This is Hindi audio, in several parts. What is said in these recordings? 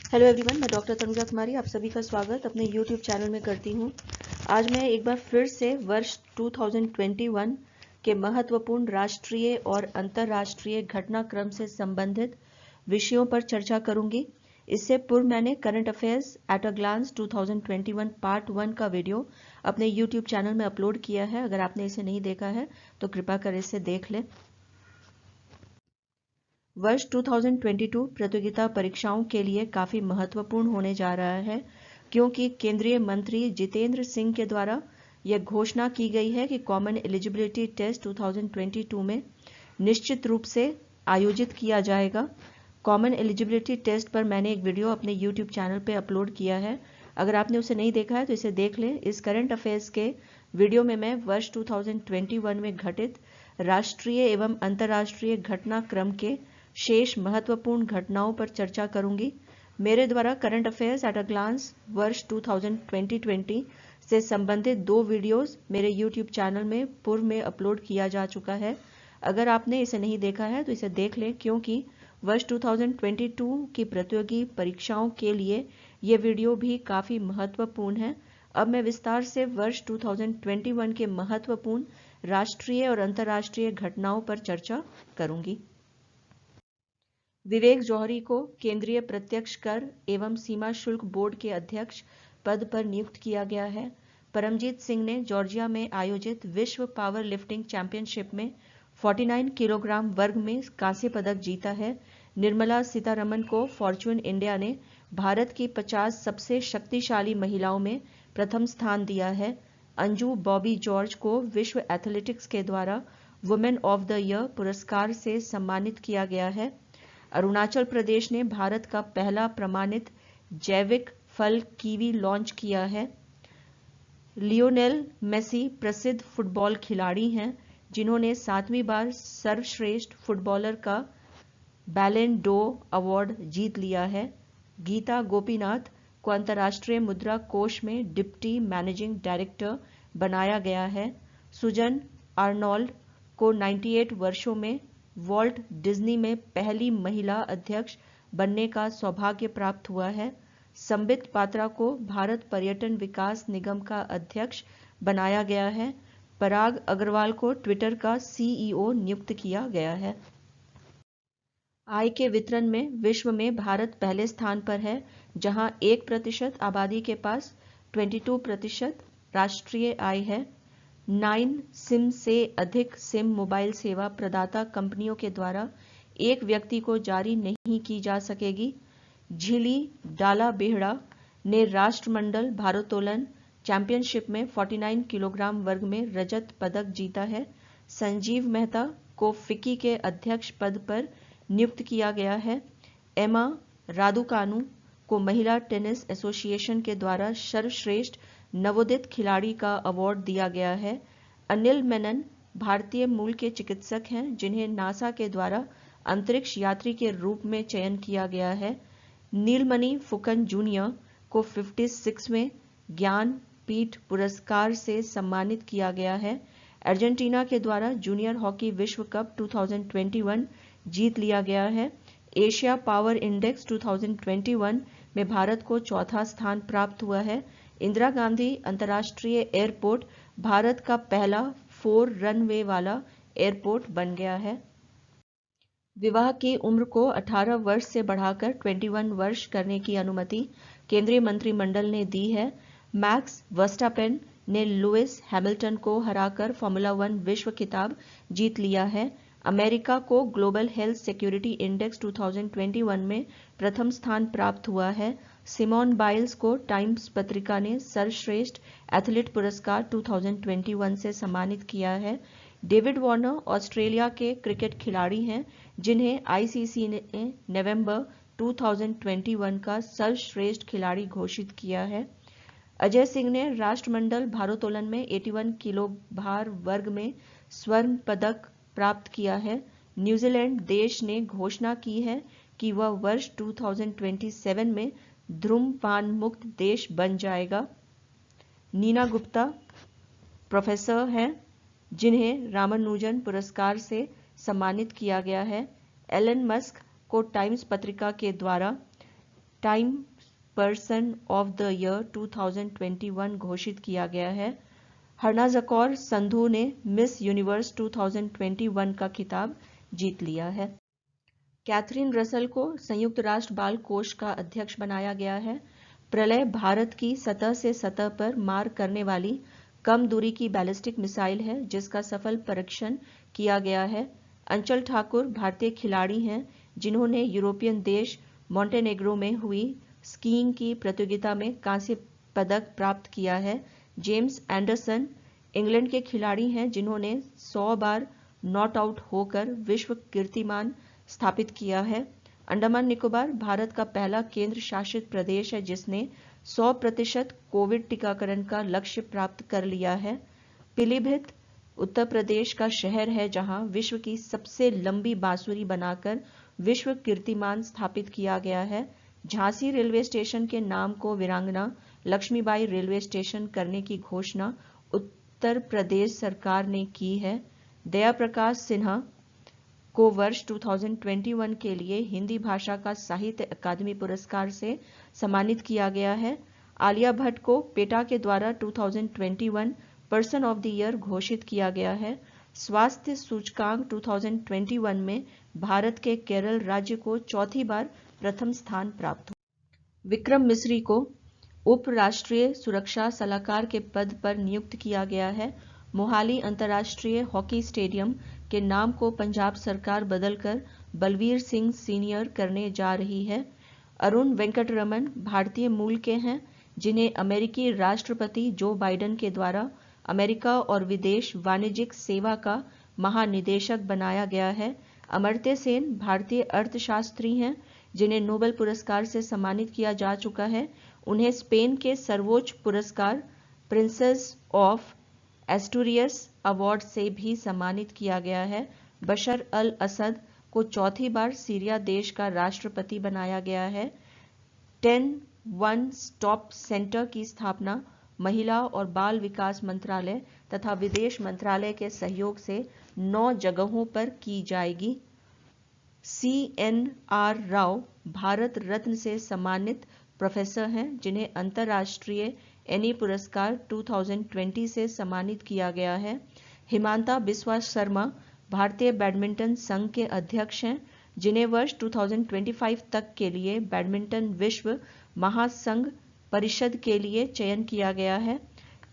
हेलो एवरीवन, मैं डॉक्टर तनुजा कुमारी आप सभी का स्वागत अपने यूट्यूब चैनल में करती हूँ। आज मैं एक बार फिर से वर्ष 2021 के महत्वपूर्ण राष्ट्रीय और अंतर्राष्ट्रीय घटनाक्रम से संबंधित विषयों पर चर्चा करूंगी। इससे पूर्व मैंने current affairs at a glance 2021 part 1 का वीडियो अपने यूट्यूब चैनल में अपलोड किया है। अगर आपने इसे नहीं देखा है तो कृपया कर इसे देख लें। वर्ष 2022 प्रतियोगिता परीक्षाओं के लिए काफी महत्वपूर्ण होने जा रहा है, क्योंकि केंद्रीय मंत्री जितेंद्र सिंह के द्वारा यह घोषणा की गई है कि कॉमन एलिजिबिलिटी टेस्ट 2022 में निश्चित रूप से आयोजित किया जाएगा। कॉमन एलिजिबिलिटी टेस्ट पर मैंने एक वीडियो अपने यूट्यूब चैनल पे अपलोड किया है। अगर आपने उसे नहीं देखा है तो इसे देख लें। इस करंट अफेयर्स के वीडियो में मैं वर्ष 2021 में घटित राष्ट्रीय एवं अंतर्राष्ट्रीय घटनाक्रम के शेष महत्वपूर्ण घटनाओं पर चर्चा करूंगी। मेरे द्वारा current affairs at a glance वर्ष 2020 से संबंधित 2 वीडियोस मेरे यूट्यूब चैनल में पूर्व में अपलोड किया जा चुका है। अगर आपने इसे नहीं देखा है तो इसे देख लें, क्योंकि वर्ष 2022 की प्रतियोगी परीक्षाओं के लिए ये वीडियो भी काफी महत्वपूर्ण है। अब मैं विस्तार से वर्ष 2021 के महत्वपूर्ण राष्ट्रीय और अंतर्राष्ट्रीय घटनाओं पर चर्चा करूंगी। विवेक जौहरी को केंद्रीय प्रत्यक्ष कर एवं सीमा शुल्क बोर्ड के अध्यक्ष पद पर नियुक्त किया गया है। परमजीत सिंह ने जॉर्जिया में आयोजित विश्व पावर लिफ्टिंग चैंपियनशिप में 49 किलोग्राम वर्ग में कांस्य पदक जीता है। निर्मला सीतारमण को फॉर्च्यून इंडिया ने भारत की 50 सबसे शक्तिशाली महिलाओं में प्रथम स्थान दिया है। अंजू बॉबी जॉर्ज को विश्व एथलेटिक्स के द्वारा वुमेन ऑफ द ईयर पुरस्कार से सम्मानित किया गया है। अरुणाचल प्रदेश ने भारत का पहला प्रमाणित जैविक फल कीवी लॉन्च किया है। लियोनेल मेसी प्रसिद्ध फुटबॉल खिलाड़ी हैं, जिन्होंने 7वीं बार सर्वश्रेष्ठ फुटबॉलर का बैलन डोर अवार्ड जीत लिया है। गीता गोपीनाथ को अंतर्राष्ट्रीय मुद्रा कोष में डिप्टी मैनेजिंग डायरेक्टर बनाया गया है। सुजन आर्नोल्ड को 98 वर्षों में वॉल्ट डिज्नी में पहली महिला अध्यक्ष बनने का सौभाग्य प्राप्त हुआ है। संबित पात्रा को भारत पर्यटन विकास निगम का अध्यक्ष बनाया गया है। पराग अग्रवाल को ट्विटर का सीईओ नियुक्त किया गया है। आय के वितरण में विश्व में भारत पहले स्थान पर है, जहां 1% आबादी के पास 22% राष्ट्रीय आय है। 9 सिम से अधिक सिम मोबाइल सेवा प्रदाता कंपनियों के द्वारा एक व्यक्ति को जारी नहीं की जा सकेगी। झिली डाला बेहड़ा ने राष्ट्रमंडल भारोत्तोलन चैंपियनशिप में 49 किलोग्राम वर्ग में रजत पदक जीता है। संजीव मेहता को फिक्की के अध्यक्ष पद पर नियुक्त किया गया है। एमा रादुकानु को महिला टेनिस एसोसिएशन के द्वारा सर्वश्रेष्ठ नवोदित खिलाड़ी का अवार्ड दिया गया है। अनिल मेनन भारतीय मूल के चिकित्सक हैं, जिन्हें नासा के द्वारा अंतरिक्ष यात्री के रूप में चयन किया गया है। नीलमणि फुकन जूनियर को 56वें ज्ञान पीठ पुरस्कार से सम्मानित किया गया है। अर्जेंटीना के द्वारा जूनियर हॉकी विश्व कप 2021 जीत लिया गया है। एशिया पावर इंडेक्स 2021 में भारत को चौथा स्थान प्राप्त हुआ है। इंदिरा गांधी अंतर्राष्ट्रीय एयरपोर्ट भारत का पहला 4 रनवे वाला एयरपोर्ट बन गया है। विवाह की उम्र को 18 वर्ष से बढ़ाकर 21 वर्ष करने की अनुमति केंद्रीय मंत्रिमंडल ने दी है। मैक्स वर्स्टापेन ने लुइस हैमिल्टन को हराकर फॉर्मूला 1 विश्व खिताब जीत लिया है। अमेरिका को ग्लोबल हेल्थ सिक्योरिटी इंडेक्स 2021 में प्रथम स्थान प्राप्त हुआ है। सिमोन बाइल्स को टाइम्स पत्रिका ने सर्वश्रेष्ठ एथलीट पुरस्कार 2021 से सम्मानित किया है। डेविड वार्नर ऑस्ट्रेलिया के क्रिकेट खिलाड़ी हैं, जिन्हें आईसीसी ने नवंबर 2021 का सर्वश्रेष्ठ खिलाड़ी घोषित किया है। अजय सिंह ने राष्ट्रमंडल भारोत्तोलन में 81 किलो भार वर्ग में स्वर्ण पदक प्राप्त किया है। न्यूजीलैंड देश ने घोषणा की है कि वह वर्ष 2027 में धूम्रपान मुक्त देश बन जाएगा। नीना गुप्ता प्रोफेसर हैं, जिन्हें रामानुजन पुरस्कार से सम्मानित किया गया है। एलन मस्क को टाइम्स पत्रिका के द्वारा time person of the year 2021 घोषित किया गया है। हरनाज़कौर संधू ने मिस यूनिवर्स 2021 का खिताब जीत लिया है। कैथरीन रसल को संयुक्त राष्ट्र बाल कोष का अध्यक्ष बनाया गया है। प्रलय भारत की सतह से सतह पर मार करने वाली कम दूरी की बैलिस्टिक मिसाइल है, जिसका सफल परीक्षण किया गया है। अंचल ठाकुर भारतीय खिलाड़ी हैं जिन्होंने यूरोपियन देश मॉन्टेनेग्रो में हुई स्कीइंग की प्रतियोगिता में कांस्य पदक प्राप्त किया है। जेम्स एंडरसन इंग्लैंड के खिलाड़ी हैं जिन्होंने 100 बार नॉट आउट होकर विश्व कीर्तिमान स्थापित किया है। अंडमान निकोबार भारत का पहला केंद्र शासित प्रदेश है जिसने 100% कोविड टीकाकरण का लक्ष्य प्राप्त कर लिया है। पीलीभीत उत्तर प्रदेश का शहर है जहां विश्व की सबसे लंबी बांसुरी बनाकर विश्व कीर्तिमान स्थापित किया गया है। झांसी रेलवे स्टेशन के नाम को वीरांगना लक्ष्मीबाई रेलवे स्टेशन करने की घोषणा उत्तर प्रदेश सरकार ने की है। दया प्रकाश सिन्हा को वर्ष 2021 के लिए हिंदी भाषा का साहित्य अकादमी पुरस्कार से सम्मानित किया गया है। आलिया भट्ट को पेटा के द्वारा 2021 पर्सन ऑफ द ईयर घोषित किया गया है। स्वास्थ्य सूचकांक 2021 में भारत के केरल राज्य को चौथी बार प्रथम स्थान प्राप्त हुआ। विक्रम मिस्री को उप राष्ट्रीय सुरक्षा सलाहकार के पद पर नियुक्त किया गया है। मोहाली अंतर्राष्ट्रीय हॉकी स्टेडियम के नाम को पंजाब सरकार बदलकर बलवीर सिंह सीनियर करने जा रही है। अरुण वेंकटरमन भारतीय मूल के हैं जिन्हें अमेरिकी राष्ट्रपति जो बाइडेन के द्वारा अमेरिका और विदेश वाणिज्यिक सेवा का महानिदेशक बनाया गया है। अमर्त्य सेन भारतीय अर्थशास्त्री हैं जिन्हें नोबेल पुरस्कार से सम्मानित किया जा चुका है। उन्हें स्पेन के सर्वोच्च पुरस्कार प्रिंसेस ऑफ एस्टूरियस अवार्ड से भी सम्मानित किया गया है। बशर अल असद को चौथी बार सीरिया देश का राष्ट्रपति बनाया गया है। 10 वन स्टॉप सेंटर की स्थापना महिला और बाल विकास मंत्रालय तथा विदेश मंत्रालय के सहयोग से 9 जगहों पर की जाएगी। CNR राव भारत रत्न से सम्मानित प्रोफेसर हैं जिन्हें अंतर्राष्ट्रीय एनी पुरस्कार 2020 से सम्मानित किया गया है। हिमांता बिस्वा शर्मा भारतीय बैडमिंटन संघ के अध्यक्ष हैं जिन्हें वर्ष 2025 तक के लिए बैडमिंटन विश्व महासंघ परिषद के लिए चयन किया गया है।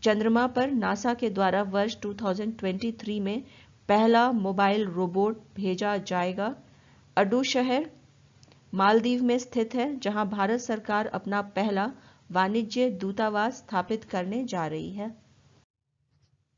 चंद्रमा पर नासा के द्वारा वर्ष 2023 में पहला मोबाइल रोबोट भेजा जाएगा। अडू शहर मालदीव में स्थित है जहां भारत सरकार अपना पहला वाणिज्य दूतावास स्थापित करने जा रही है।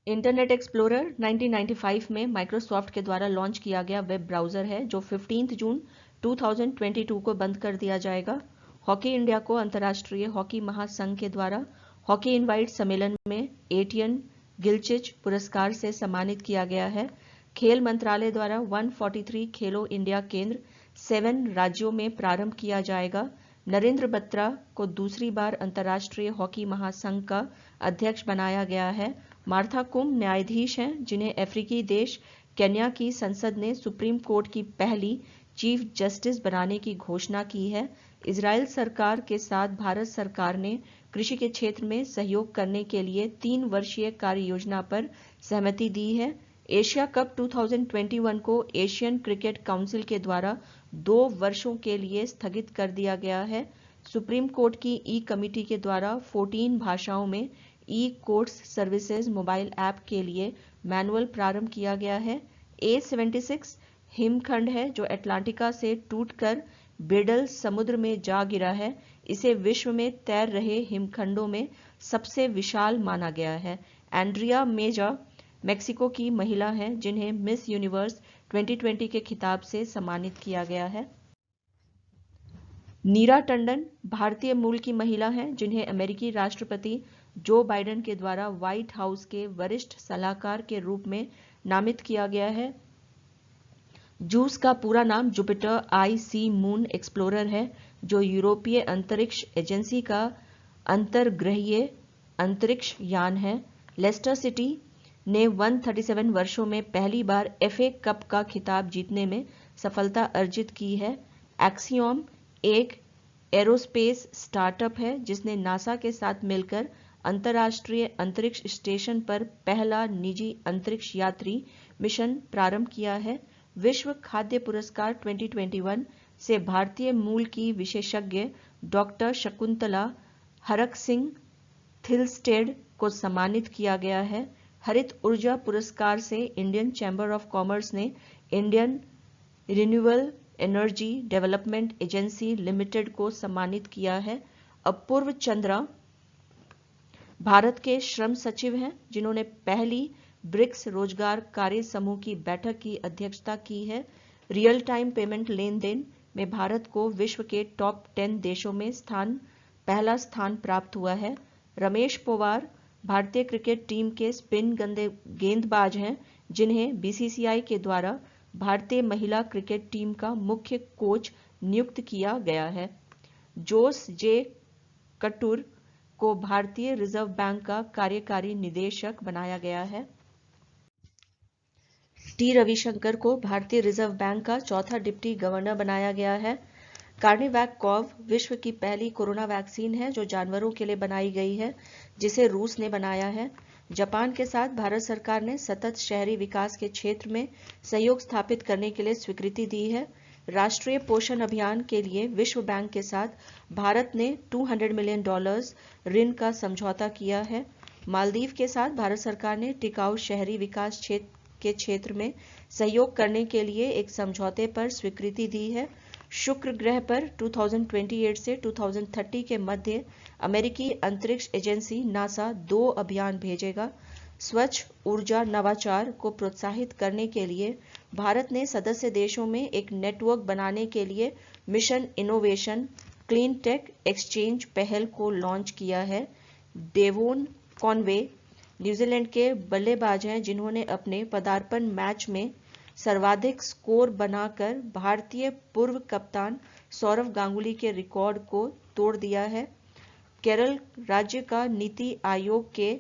इंटरनेट एक्सप्लोरर 1995 में माइक्रोसॉफ्ट के द्वारा लॉन्च किया गया वेब ब्राउज़र है जो 15 जून 2022 को बंद कर दिया जाएगा। हॉकी इंडिया को अंतर्राष्ट्रीय हॉकी महासंघ के द्वारा हॉकी इनवाइट सम्मेलन में एटियन गिलचिच पुरस्कार से सम्मानित किया गया है। खेल मंत्रालय द्वारा 143 खेलो इंडिया केंद्र 7 राज्यों में प्रारंभ किया जाएगा। नरेंद्र बत्रा को दूसरी बार अंतर्राष्ट्रीय हॉकी महासंघ का अध्यक्ष बनाया गया है। मार्था कुम न्यायाधीश हैं जिन्हें अफ्रीकी देश केन्या की संसद ने सुप्रीम कोर्ट की पहली चीफ जस्टिस बनाने की घोषणा की है। इजराइल सरकार के साथ भारत सरकार ने कृषि के क्षेत्र में सहयोग करने के लिए 3 वर्षीय कार्य योजना पर सहमति दी है। एशिया कप 2021 को एशियन क्रिकेट काउंसिल के द्वारा 2 वर्षों के लिए स्थगित कर दिया गया है। सुप्रीम कोर्ट की ई कमेटी के द्वारा 14 भाषाओं में ई कोर्ट्स सर्विसेज मोबाइल ऐप के लिए मैनुअल प्रारंभ किया गया है। A76 हिमखंड है जो अटलांटिका से टूटकर बेडल समुद्र में जा गिरा है। इसे विश्व में तैर रहे हिमखंडों में सबसे विशाल माना गया है। एंड्रिया मेजा मेक्सिको की महिला हैं जिन्हें मिस यूनिवर्स 2020 के खिताब से सम्मानित किया गया है। नीरा टंडन भारतीय मूल की महिला हैं जिन्हें अमेरिकी राष्ट्रपति जो बाइडेन के द्वारा व्हाइट हाउस के वरिष्ठ सलाहकार के रूप में नामित किया गया है। जूस का पूरा नाम जुपिटर IC मून एक्सप्लोरर है जो यूरोपीय अंतरिक्ष एजेंसी का अंतर्ग्रहीय अंतरिक्ष यान है। लेस्टर सिटी ने 137 वर्षों में पहली बार FA कप का खिताब जीतने में सफलता अर्जित की है। एक्सियोम एक एरोस्पेस स्टार्टअप है जिसने नासा के साथ मिलकर अंतर्राष्ट्रीय अंतरिक्ष स्टेशन पर पहला निजी अंतरिक्ष यात्री मिशन प्रारंभ किया है। विश्व खाद्य पुरस्कार 2021 से भारतीय मूल की विशेषज्ञ डॉक्टर शकुंतला हरक-सिंह थिलस्टेड को सम्मानित किया गया है। हरित ऊर्जा पुरस्कार से इंडियन चैम्बर ऑफ कॉमर्स ने Indian renewable energy development agency limited को सम्मानित किया है। अपूर्व चंद्रा भारत के श्रम सचिव हैं जिन्होंने पहली ब्रिक्स रोजगार कार्य समूह की बैठक की अध्यक्षता की है। रियल टाइम पेमेंट लेन देन में भारत को विश्व के टॉप 10 देशों में पहला स्थान प्राप्त हुआ है। रमेश पोवार भारतीय क्रिकेट टीम के स्पिन गेंदबाज हैं जिन्हें बीसीसीआई के द्वारा भारतीय महिला क्रिकेट टीम का मुख्य कोच नियुक्त किया गया है। जोस जे कटूर को भारतीय रिजर्व बैंक का कार्यकारी निदेशक बनाया गया है। टी रविशंकर को भारतीय रिजर्व बैंक का चौथा डिप्टी गवर्नर बनाया गया है। कार्निवैक-कॉव विश्व की पहली कोरोना वैक्सीन है जो जानवरों के लिए बनाई गई है जिसे रूस ने बनाया है। जापान के साथ भारत सरकार ने सतत शहरी विकास के क्षेत्र में सहयोग स्थापित करने के लिए स्वीकृति दी है। राष्ट्रीय पोषण अभियान के लिए विश्व बैंक के साथ भारत ने $200 मिलियन ऋण का समझौता किया है। मालदीव के साथ भारत सरकार ने टिकाऊ शहरी विकास के क्षेत्र में सहयोग करने के लिए एक समझौते पर स्वीकृति दी है। शुक्र ग्रह पर 2028 से 2030 के मध्य अमेरिकी अंतरिक्ष एजेंसी नासा 2 अभियान भेजेगा। स्वच्छ ऊर्जा नवाचार को प्रोत्साहित करने के लिए भारत ने सदस्य देशों में एक नेटवर्क बनाने के लिए mission innovation clean tech exchange पहल को लॉन्च किया है। डेवोन कॉनवे न्यूजीलैंड के बल्लेबाज हैं जिन्होंने अपने पदार्पण मैच में सर्वाधिक स्कोर बनाकर भारतीय पूर्व कप्तान सौरव गांगुली के रिकॉर्ड को तोड़ दिया है। केरल राज्य का नीति आयोग के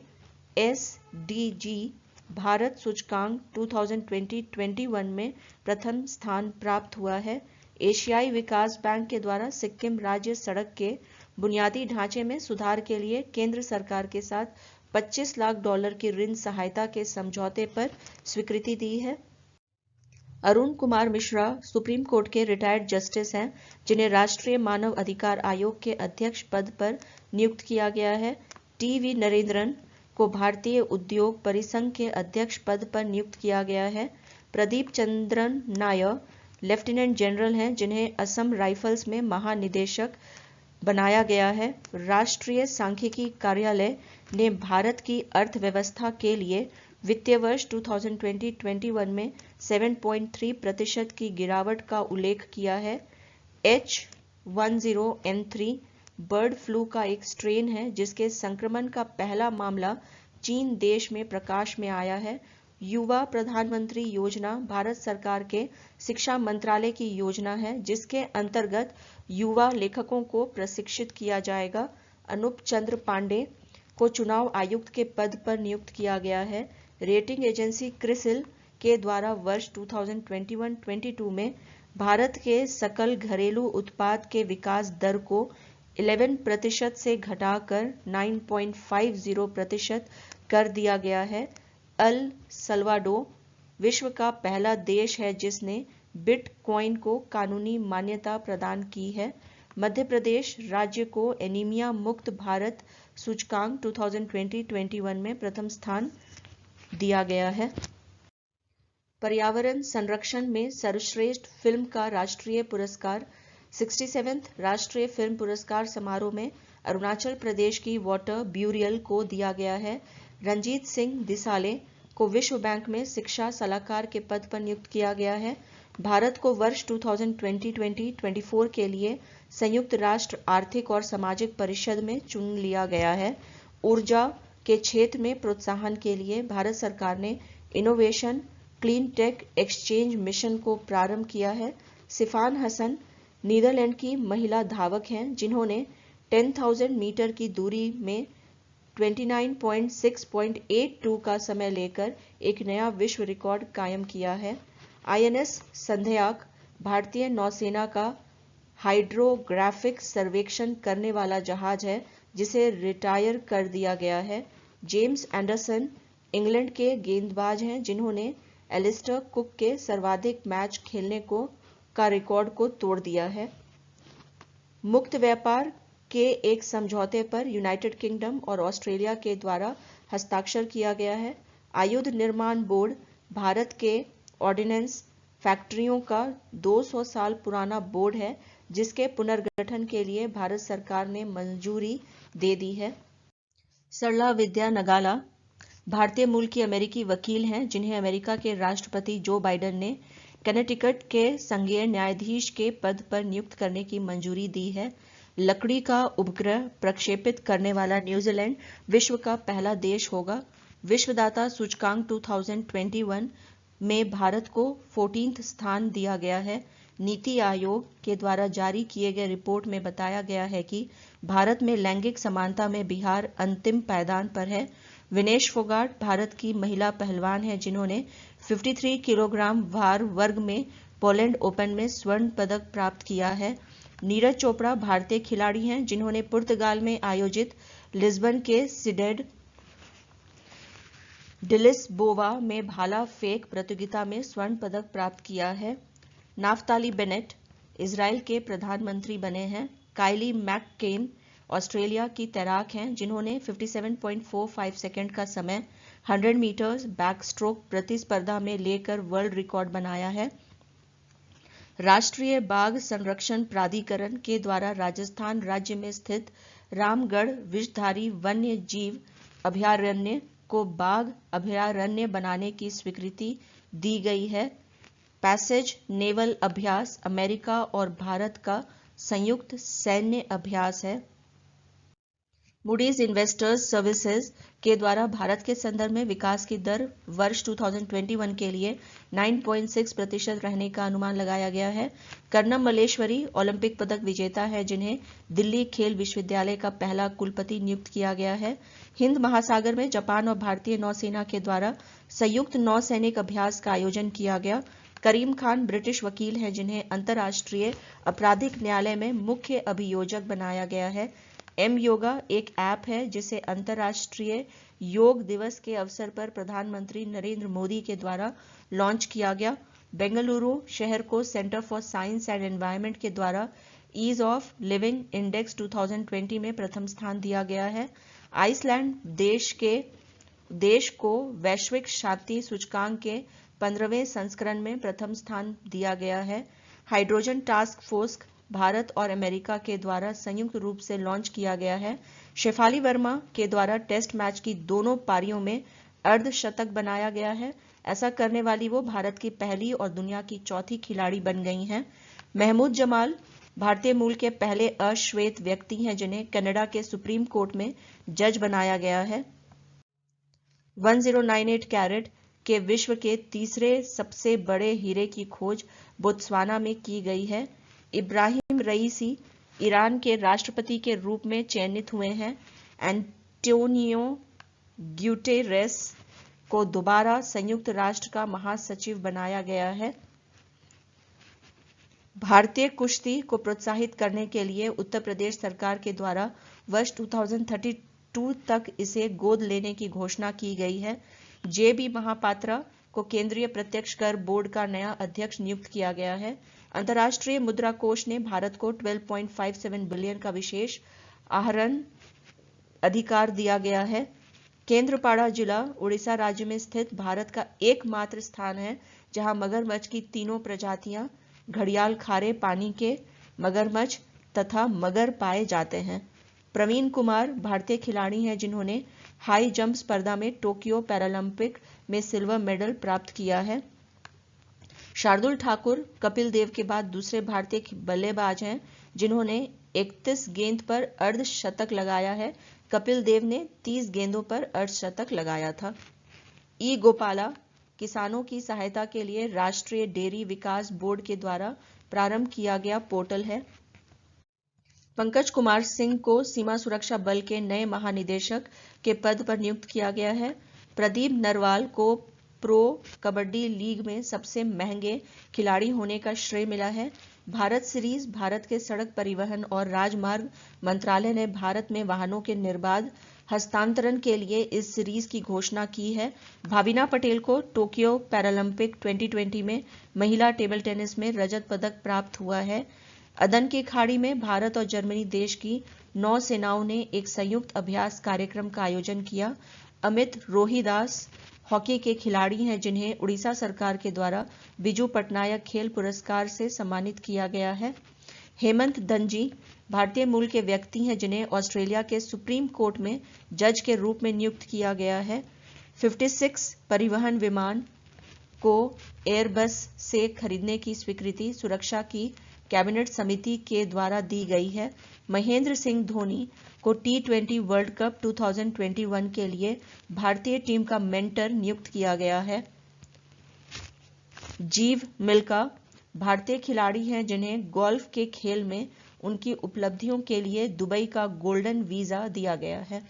एसडीजी भारत सूचकांक 2020-21 में प्रथम स्थान प्राप्त हुआ है। एशियाई विकास बैंक के द्वारा सिक्किम राज्य सड़क के बुनियादी ढांचे में सुधार के लिए केंद्र सरकार के साथ $25 लाख की ऋण सहायता के समझौते पर स्वीकृति दी है। अरुण कुमार मिश्रा सुप्रीम कोर्ट के रिटायर्ड जस्टिस हैं जिन्हें राष्ट्रीय मानव अधिकार आयोग के अध्यक्ष पद पर नियुक्त किया गया है। टीवी नरेंद्रन को भारतीय उद्योग परिसंघ के अध्यक्ष पद पर नियुक्त किया गया है। प्रदीप चंद्रन नायर लेफ्टिनेंट जनरल हैं जिन्हें असम राइफल्स में महानिदेशक बनाया गया है। राष्ट्रीय सांख्यिकी कार्यालय ने भारत की अर्थव्यवस्था के लिए वित्तीय वर्ष 2020-21 में 7.3% की गिरावट का उल्लेख किया है। H10N3 बर्ड फ्लू का एक स्ट्रेन है जिसके संक्रमण का पहला मामला चीन देश में प्रकाश में आया है। युवा प्रधानमंत्री योजना भारत सरकार के शिक्षा मंत्रालय की योजना है जिसके अंतर्गत युवा लेखकों को प्रशिक्षित किया जाएगा। अनूप चंद्र पांडे को चुनाव आयुक्त के पद पर नियुक्त किया गया है। रेटिंग एजेंसी क्रिसिल के द्वारा वर्ष 2021-22 में भारत के सकल घरेलू उत्पाद के विकास दर को 11% से घटाकर 9.50% कर दिया गया है। अल सल्वाडोर विश्व का पहला देश है जिसने बिटकॉइन को कानूनी मान्यता प्रदान की है। मध्य प्रदेश राज्य को एनीमिया मुक्त भारत सूचकांक 2020-21 में प्रथम स्थान दिया गया है। पर्यावरण संरक्षण में सर्वश्रेष्ठ फिल्म का राष्ट्रीय पुरस्कार 67th राष्ट्रीय फिल्म पुरस्कार समारोह में अरुणाचल प्रदेश की वाटर ब्यूरियल को दिया गया है। रंजीत सिंह दिसाले को विश्व बैंक में शिक्षा सलाहकार के पद पर नियुक्त किया गया है। भारत को वर्ष 2020-24 के लिए संयुक्त राष्ट्र आर्थिक और सामाजिक परिषद में चुन लिया गया है। ऊर्जा के क्षेत्र में प्रोत्साहन के लिए भारत सरकार ने innovation clean tech exchange mission को प्रारंभ किया है। सिफान हसन नीदरलैंड की महिला धावक हैं जिन्होंने 10,000 मीटर की दूरी में 29.682 का समय लेकर एक नया विश्व रिकॉर्ड कायम किया है। आईएनएस संध्याक भारतीय नौसेना का हाइड्रोग्राफिक सर्वेक्षण करने वाला जहाज है जिसे रिटायर कर दिया गया है। जेम्स एंडरसन इंग्लैंड के गेंदबाज हैं जिन्होंने एलिस्टर कुक के सर्वाधिक मैच खेलने का रिकॉर्ड को तोड़ दिया है। मुक्त व्यापार के एक समझौते पर यूनाइटेड किंगडम और ऑस्ट्रेलिया के द्वारा हस्ताक्षर किया गया है। आयुध निर्माण बोर्ड भारत के ऑर्डिनेंस फैक्ट्रियों का 200 साल पुराना बोर्ड है जिसके पुनर्गठन के लिए भारत सरकार ने मंजूरी दे दी है। सरला विद्या नगाला भारतीय मूल की अमेरिकी वकील हैं जिन्हें अमेरिका के राष्ट्रपति जो बाइडेन ने कनेटिकट के संघीय न्यायाधीश के पद पर नियुक्त करने की मंजूरी दी है। लकड़ी का उपग्रह प्रक्षेपित करने वाला न्यूजीलैंड विश्व का पहला देश होगा। विश्वदाता सूचकांक 2021 में भारत को 14th स्थान दिया गया है। नीति आयोग के द्वारा जारी किए गए रिपोर्ट में बताया गया है कि भारत में लैंगिक समानता में बिहार अंतिम पायदान पर है। विनेश फोगाट भारत की महिला पहलवान है जिन्होंने 53 किलोग्राम भार वर्ग में पोलैंड ओपन में स्वर्ण पदक प्राप्त किया है। नीरज चोपड़ा भारतीय खिलाड़ी हैं जिन्होंने पुर्तगाल में आयोजित लिस्बन के सिडेड डिलिस्बोवा में भाला फेंक प्रतियोगिता में स्वर्ण पदक प्राप्त किया है। नाफ्ताली बेनेट इजराइल के प्रधानमंत्री बने हैं। काइली मैककेन ऑस्ट्रेलिया की तैराक हैं जिन्होंने 57.45 सेकंड का समय 100 मीटर्स बैकस्ट्रोक प्रतिस्पर्धा में लेकर वर्ल्ड रिकॉर्ड बनाया है। राष्ट्रीय बाघ संरक्षण प्राधिकरण के द्वारा राजस्थान राज्य में स्थित रामगढ़ विषधारी वन्य जीव अभयारण्य को बाघ अभयारण्य बनाने की स्वीकृति दी गई है। पैसेज नेवल अभ्यास अमेरिका और भारत का संयुक्त सैन्य अभ्यास है। मूडीज इन्वेस्टर्स सर्विसेज के द्वारा भारत के संदर्भ में विकास की दर वर्ष 2021 के लिए 9.6% रहने का अनुमान लगाया गया है। कर्णम मल्लेश्वरी ओलंपिक पदक विजेता है जिन्हें दिल्ली खेल विश्वविद्यालय का पहला कुलपति नियुक्त किया गया है। हिंद महासागर में जापान और भारतीय नौसेना के द्वारा संयुक्त नौसैनिक अभ्यास का आयोजन किया गया। करीम खान ब्रिटिश वकील हैं जिन्हें अंतर्राष्ट्रीय आपराधिक न्यायालय में मुख्य अभियोजक बनाया गया है। एम योगा एक ऐप है जिसे अंतर्राष्ट्रीय योग दिवस के अवसर पर प्रधानमंत्री नरेंद्र मोदी के द्वारा लॉन्च किया गया। बेंगलुरु शहर को centre for science and environment के द्वारा ईज ऑफ लिविंग इंडेक्स 2020 में प्रथम स्थान दिया गया है। आइसलैंड देश को वैश्विक शांति सूचकांक के 15वें संस्करण में प्रथम स्थान दिया गया है। हाइड्रोजन टास्क फोर्स भारत और अमेरिका के द्वारा संयुक्त रूप से लॉन्च किया गया है। शेफाली वर्मा के द्वारा टेस्ट मैच की दोनों पारियों में अर्धशतक बनाया गया है। ऐसा करने वाली वो भारत की पहली और दुनिया की चौथी खिलाड़ी बन गई हैं। महमूद जमाल भारतीय मूल के पहले अश्वेत व्यक्ति हैं जिन्हें कनाडा के सुप्रीम कोर्ट में जज बनाया गया है। 1098 कैरेट के विश्व के तीसरे सबसे बड़े हीरे की खोज बोत्सवाना में की गई है। इब्राहिम रईसी ईरान के राष्ट्रपति के रूप में चयनित हुए हैं। एंटोनियो ग्यूटेरेस को दोबारा संयुक्त राष्ट्र का महासचिव बनाया गया है। भारतीय कुश्ती को प्रोत्साहित करने के लिए उत्तर प्रदेश सरकार के द्वारा वर्ष 2032 तक इसे गोद लेने की घोषणा की गई है। जेबी महापात्रा को केंद्रीय प्रत्यक्ष कर बोर्ड का नया अध्यक्ष नियुक्त किया गया है। अंतर्राष्ट्रीय मुद्रा कोष ने भारत को 12.57 बिलियन का विशेष आहरण अधिकार दिया गया है। केंद्रपाड़ा जिला उड़ीसा राज्य में स्थित भारत का एकमात्र स्थान है जहां मगरमच्छ की तीनों प्रजातियां घड़ियाल खारे पानी के मगरमच्छ तथा मगर पाए जाते हैं। प्रवीण कुमार भारतीय खिलाड़ी हैं जिन्होंने हाई जंप स्पर्धा में टोक्यो पैरालंपिक में सिल्वर मेडल प्राप्त किया है। शार्दुल ठाकुर कपिल देव के बाद दूसरे भारतीय बल्लेबाज हैं जिन्होंने 31 गेंद पर अर्धशतक लगाया है। कपिल देव ने 30 गेंदों पर अर्धशतक लगाया था। ई गोपाला किसानों की सहायता के लिए राष्ट्रीय डेयरी विकास बोर्ड के द्वारा प्रारंभ किया गया पोर्टल है। पंकज कुमार सिंह को सीमा सुरक्षा बल के नए महानिदेशक के पद पर नियुक्त किया गया है। प्रदीप नरवाल को प्रो कबड्डी लीग में सबसे महंगे खिलाड़ी होने का श्रेय मिला है। भारत सीरीज भारत के सड़क परिवहन और राजमार्ग मंत्रालय ने भारत में वाहनों के निर्बाध हस्तांतरण के लिए इस सीरीज की घोषणा की है। भाविना पटेल को टोक्यो पैरालंपिक 2020 में महिला टेबल टेनिस में रजत पदक प्राप्त हुआ है। अदन की खाड़ी में भारत और जर्मनी देश की नौसेनाओं ने एक संयुक्त अभ्यास कार्यक्रम का आयोजन किया। अमित रोहिदास हॉकी के खिलाड़ी हैं जिन्हें उड़ीसा सरकार के द्वारा बिजू पटनायक खेल पुरस्कार से सम्मानित किया गया है। हेमंत दंजी भारतीय मूल के व्यक्ति हैं जिन्हें ऑस्ट्रेलिया के सुप्रीम कोर्ट में जज के रूप में नियुक्त किया गया है। 56 परिवहन विमान को एयरबस से खरीदने की स्वीकृति सुरक्षा की कैबिनेट समिति के द्वारा दी गई है। महेंद्र सिंह धोनी को T20 वर्ल्ड कप 2021 के लिए भारतीय टीम का मेंटर नियुक्त किया गया है। जीव मिल्खा भारतीय खिलाड़ी हैं जिन्हें गोल्फ के खेल में उनकी उपलब्धियों के लिए दुबई का गोल्डन वीजा दिया गया है।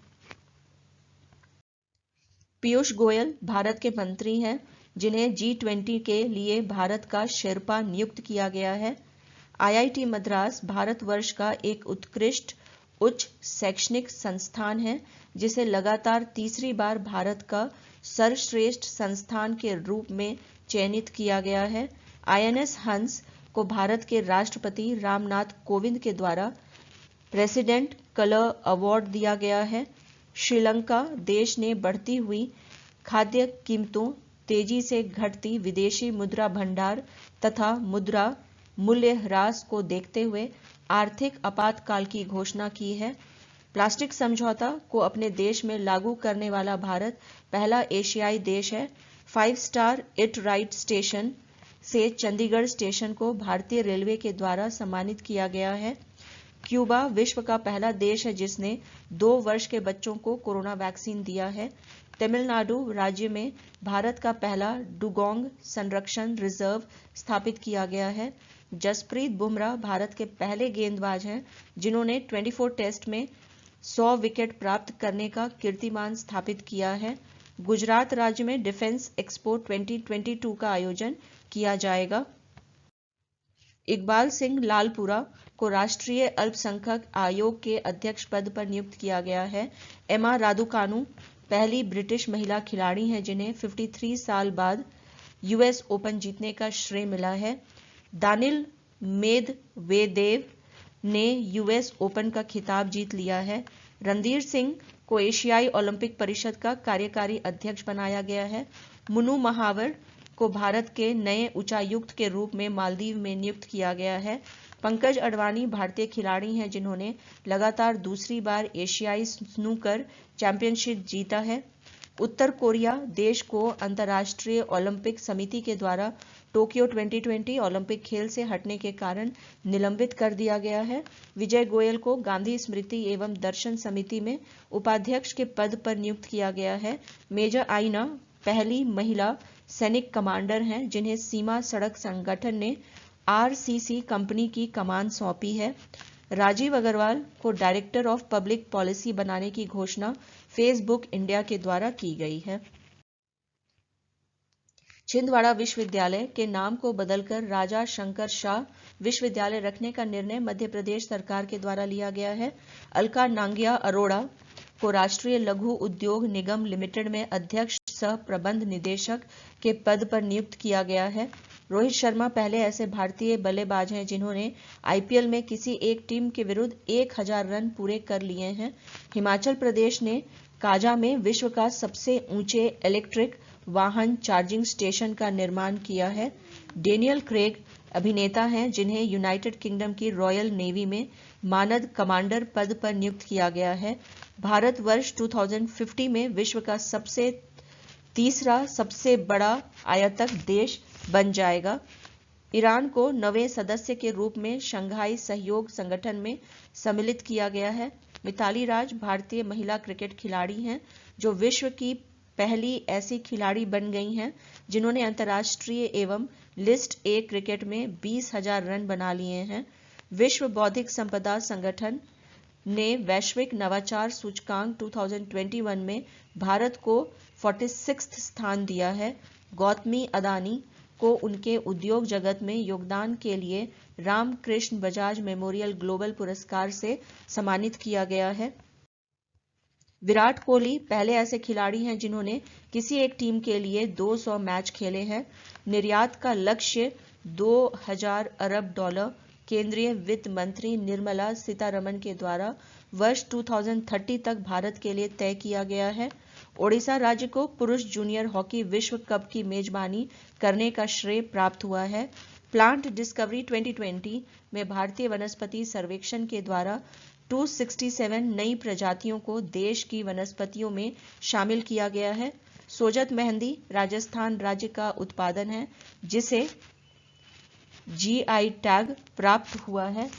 पीयूष गोयल भारत के मंत्री हैं जिन्हें G20 के लिए भारत का शेर्पा नियुक्त किया गया है। IIT मद्रास भारतवर्ष का एक उत्कृष्ट उच्च शैक्षणिक संस्थान है जिसे लगातार तीसरी बार भारत का सर्वश्रेष्ठ संस्थान के रूप में चयनित किया गया है। INS हंस को भारत के राष्ट्रपति रामनाथ कोविंद के द्वारा प्रेसिडेंट कलर अवार्ड दिया गया है। श्रीलंका देश ने बढ़ती हुई खाद्य कीमतों, तेजी से घटती विदेशी मुद्रा भंडार तथा मुद्रा मूल्य ह्रास को देखते हुए आर्थिक आपातकाल की घोषणा की है। प्लास्टिक समझौता को अपने देश में लागू करने वाला भारत पहला एशियाई देश है। 5 स्टार इट राइट स्टेशन से चंडीगढ़ स्टेशन को भारतीय रेलवे के द्वारा सम्मानित किया गया है। क्यूबा विश्व का पहला देश है जिसने 2 वर्ष के बच्चों को कोरोना वैक्सीन दिया है। तमिलनाडु राज्य में भारत का पहला डुगोंग संरक्षण रिजर्व स्थापित किया गया है। जसप्रीत बुमराह भारत के पहले गेंदबाज हैं जिन्होंने 24 टेस्ट में 100 विकेट प्राप्त करने का कीर्तिमान स्थापित किया है। गुजरात राज्य में डिफेंस एक्सपो 2022 का आयोजन किया जाएगा। इकबाल सिंह लालपुरा को राष्ट्रीय अल्पसंख्यक आयोग के अध्यक्ष पद पर नियुक्त किया गया है। एमा रादुकानु पहली ब्रिटिश महिला खिलाड़ी हैं जिन्हें 53 साल बाद US ओपन जीतने का श्रेय मिला है। दानिल मेदवेदेव ने US ओपन का खिताब जीत लिया है। रणधीर सिंह को एशियाई ओलंपिक परिषद का कार्यकारी अध्यक्ष बनाया गया है। मुनु महावर को भारत के नए उच्चायुक्त के रूप में मालदीव में नियुक्त किया गया है। पंकज अडवाणी भारतीय खिलाड़ी हैं जिन्होंने लगातार दूसरी बार एशियाई स्नूकर चैंपियनशिप जीता है। उत्तर कोरिया देश को अंतर्राष्ट्रीय ओलंपिक समिति के द्वारा टोक्यो 2020 ओलंपिक खेल से हटने के कारण निलंबित कर दिया गया है। विजय गोयल को गांधी स्मृति एवं दर्शन समिति में उपाध्यक्ष के पद पर नियुक्त किया गया है। मेजर आइना पहली महिला सैनिक कमांडर हैं जिन्हें सीमा सड़क संगठन ने RCC कंपनी की कमान सौंपी है। राजीव अग्रवाल को डायरेक्टर ऑफ पब्लिक पॉलिसी बनाने की घोषणा फेसबुक इंडिया के द्वारा की गई है। छिंदवाड़ा विश्वविद्यालय के नाम को बदलकर राजा शंकर शाह विश्वविद्यालय रखने का निर्णय मध्य प्रदेश सरकार के द्वारा लिया गया है। अलका नांगिया अरोड़ा को राष्ट्रीय लघु उद्योग निगम लिमिटेड में अध्यक्ष सह प्रबंध निदेशक के पद पर नियुक्त किया गया है। रोहित शर्मा पहले ऐसे भारतीय बल्लेबाज हैं जिन्होंने IPL में किसी एक टीम के विरुद्ध 1000 रन पूरे कर लिए हैं। हिमाचल प्रदेश ने काजा में विश्व का सबसे ऊंचे इलेक्ट्रिक वाहन चार्जिंग स्टेशन का निर्माण किया है। डेनियल क्रेग अभिनेता हैं जिन्हें यूनाइटेड किंगडम की रॉयल नेवी में मानद कमांडर पद पर नियुक्त किया गया है। भारत वर्ष 2050 में विश्व का तीसरा सबसे बड़ा आयतक देश बन जाएगा। ईरान को नवे सदस्य के रूप में शंघाई सहयोग संगठन में सम्मिलित किया गया है। मिताली राज भारतीय महिला क्रिकेट खिलाड़ी हैं जो विश्व की पहली ऐसी खिलाड़ी बन गई हैं जिन्होंने अंतर्राष्ट्रीय एवं लिस्ट A क्रिकेट में 20,000 रन बना लिए हैं। विश्व बौद्धिक संपदा संगठन ने वैश्विक नवाचार सूचकांक 2021 में भारत को 46वां स्थान दिया है। गौतमी अदानी को उनके उद्योग जगत में योगदान के लिए रामकृष्ण बजाज मेमोरियल ग्लोबल पुरस्कार से सम्मानित किया गया है। विराट कोहली पहले ऐसे खिलाड़ी हैं जिन्होंने किसी एक टीम के लिए 200 मैच खेले हैं। निर्यात का लक्ष्य 2000 अरब डॉलर केंद्रीय वित्त मंत्री निर्मला सीतारमण के द्वारा वर्ष 2030 तक भारत के लिए तय किया गया है। ओडिशा राज्य को पुरुष जूनियर हॉकी विश्व कप की मेजबानी करने का श्रेय प्राप्त हुआ है। प्लांट डिस्कवरी 2020 में भारतीय वनस्पति सर्वेक्षण के द्वारा 267 नई प्रजातियों को देश की वनस्पतियों में शामिल किया गया है। सोजत मेहंदी राजस्थान राज्य का उत्पादन है जिसे जीआई टैग प्राप्त हुआ है।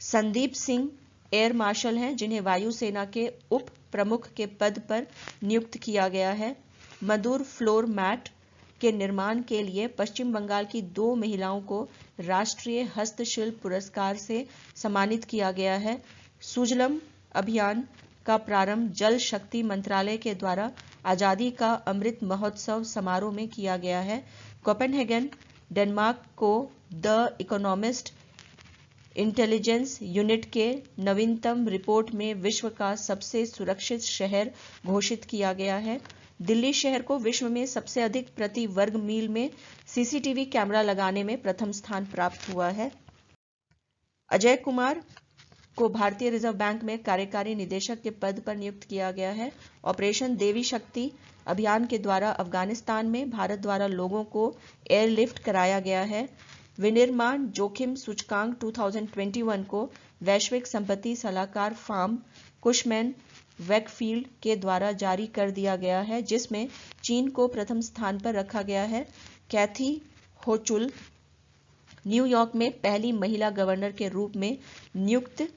संदीप सिंह एयर मार्शल हैं जिन्हें वायुसेना के उप प्रमुख के पद पर नियुक्त किया गया है। मधुर फ्लोर मैट के निर्माण के लिए पश्चिम बंगाल की 2 महिलाओं को राष्ट्रीय हस्तशिल्प पुरस्कार से सम्मानित किया गया है। सुजलम अभियान का प्रारंभ जल शक्ति मंत्रालय के द्वारा आजादी का अमृत महोत्सव समारोह में किया गया है। कोपेनहेगन डेनमार्क को द इकोनॉमिस्ट इंटेलिजेंस यूनिट के नवीनतम रिपोर्ट में विश्व का सबसे सुरक्षित शहर घोषित किया गया है। दिल्ली शहर को विश्व में सबसे अधिक प्रति वर्ग मील में सीसीटीवी कैमरा लगाने में प्रथम स्थान प्राप्त हुआ है। अजय कुमार को भारतीय रिजर्व बैंक में कार्यकारी निदेशक के पद पर नियुक्त किया गया है। ऑपरेशन देवी शक्ति अभियान के द्वारा अफगानिस्तान में भारत द्वारा लोगों को एयरलिफ्ट कराया गया है। विनिर्माण जोखिम सूचकांक 2021 को वैश्विक संपत्ति सलाहकार फर्म कुशमैन वैकफील्ड के द्वारा जारी कर दिया गया है जिसमें चीन को प्रथम स्थान पर रखा गया है। कैथी होचुल न्यूयॉर्क में पहली महिला गवर्नर के रूप में नियुक्त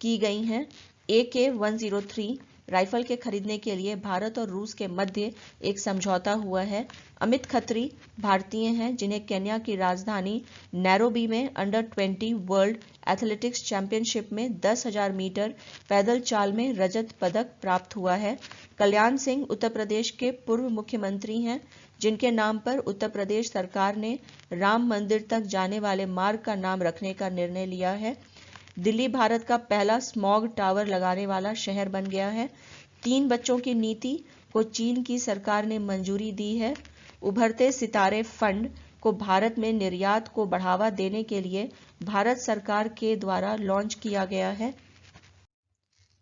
की गई हैं। AK-103 राइफल के खरीदने के लिए भारत और रूस के मध्य एक समझौता हुआ है। अमित खत्री भारतीय हैं जिन्हें केन्या की राजधानी नैरोबी में अंडर 20 वर्ल्ड एथलेटिक्स चैंपियनशिप में 10,000 मीटर पैदल चाल में रजत पदक प्राप्त हुआ है। कल्याण सिंह उत्तर प्रदेश के पूर्व मुख्यमंत्री हैं जिनके नाम पर उत्तर प्रदेश सरकार ने राम मंदिर तक जाने वाले मार्ग का नाम रखने का निर्णय लिया है। दिल्ली भारत का पहला स्मॉग टावर लगाने वाला शहर बन गया है। 3 बच्चों की नीति को चीन की सरकार ने मंजूरी दी है। उभरते सितारे फंड को भारत में निर्यात को बढ़ावा देने के लिए भारत सरकार के द्वारा लॉन्च किया गया है।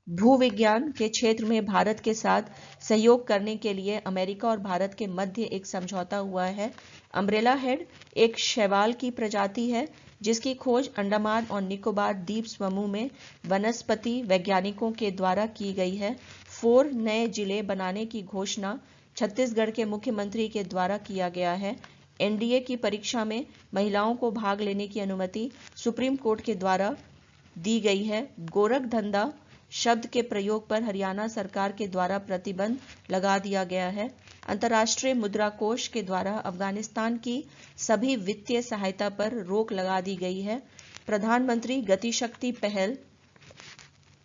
भूविज्ञान के क्षेत्र में भारत के साथ सहयोग करने के लिए अमेरिका और भारत के मध्य एक समझौता हुआ है। अम्ब्रेला हेड एक शैवाल की प्रजाति है जिसकी खोज अंडमान और निकोबार द्वीप समूह में वनस्पति वैज्ञानिकों के द्वारा की गई है। 4 नए जिले बनाने की घोषणा छत्तीसगढ़ के मुख्यमंत्री के द्वारा किया गया है। एनडीए की परीक्षा में महिलाओं को भाग लेने की अनुमति सुप्रीम कोर्ट के द्वारा दी गई है। गोरख धंधा शब्द के प्रयोग पर हरियाणा सरकार के द्वारा प्रतिबंध लगा दिया गया है। अंतर्राष्ट्रीय मुद्रा कोष के द्वारा अफगानिस्तान की सभी वित्तीय सहायता पर रोक लगा दी गई है। प्रधानमंत्री गति शक्ति पहल